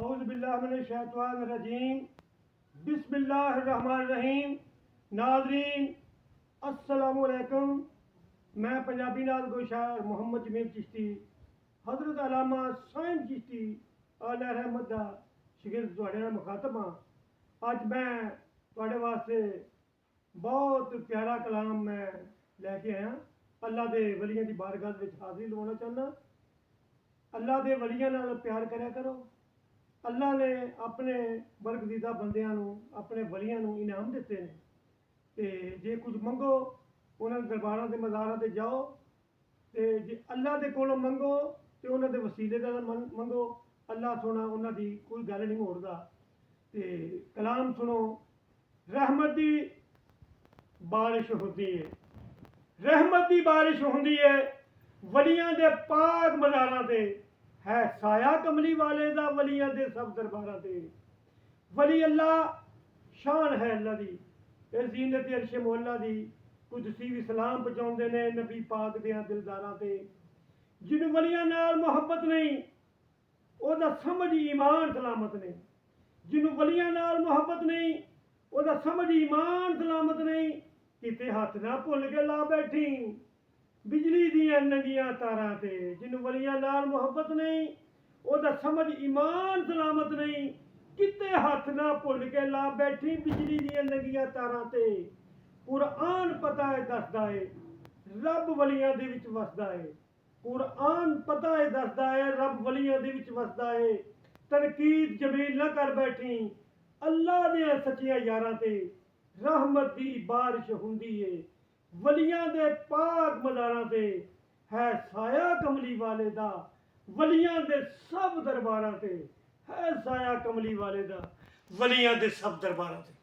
औज़ुबिल्लाहिमिनश्शैतानिर्रजीम बिस्मिल्लाहिर्रहमानिर्रहीम। नाज़रीन अस्सलामुअलैकुम। मैं पंजाबी नात गो शायर मुहम्मद जमील चिश्ती हज़रत अल्लामा साइम चिश्ती आला रहमत दा शागिर्द तुहाडे नाल मुखातब हाँ। अज मैं तुहाडे वास्ते बहुत प्यारा कलाम मैं लैके आया। अल्लाह दे वलियां दी बारगाह विच हाज़री लवाना चाहना। अल्लाह दे वलियां नाल प्यार करया करो। अल्लाह ने अपने बरगज़ीदा बंदियां नूं अपने वलियां नूं इनाम दिते ने ते जे कुछ मंगो उन्हां दरबारां ते मज़ारां ते जाओ ते जे अल्लाह दे कोलों मंगो ते उन्हां दे वसीले दा मंगो। अल्लाह सोना उन्हां दी कोई गल नहीं मोड़दा। ते कलाम सुनो। रहमत दी बारिश होंदी है, रहमत दी बारिश होंदी है वलियां दे पाक मज़ारां ते है साया कमली वाले दा वलियां दे सब दरबारां ते। वली अल्लाह शान है अल्लाह दी ए जीनत अर्श मौला दी कुदसी भी सलाम पहुंचाउंदे ने नबी पाक दियां दिलदारां ते। जिन्हों वलियां नाल मुहब्बत नहीं ओदा समझ ईमान सलामत नहीं। जिन्हों वलियां नाल मुहब्बत नहीं ओदा समझ ईमान सलामत नहीं। किते हथ ना भुल के ला बैठी बिजली दियां नंगियां तारां ते। जिन्हों वलियां नाल मुहब्बत नहीं ओदा समझ ईमान सलामत नहीं। किते हथ ना भुल के ला बैठी बिजली दियां नंगियां तारां ते। कुरान पता है दसदा है रब वलियां दे विच वसदा है। कुरान पता है दसदा है रब वलियां दे विच वसदा है। तनकीद जमील ना कर बैठी अल्लाह दियां सच्चियां यारां ते। रहमत दी बारिश हुंदी है वलियां दे पाक मज़ारां ते है साया कमली वाले दा वलियां दे सब दरबारां ते है साया कमली वाले दा वलियां दे सब दरबारां ते।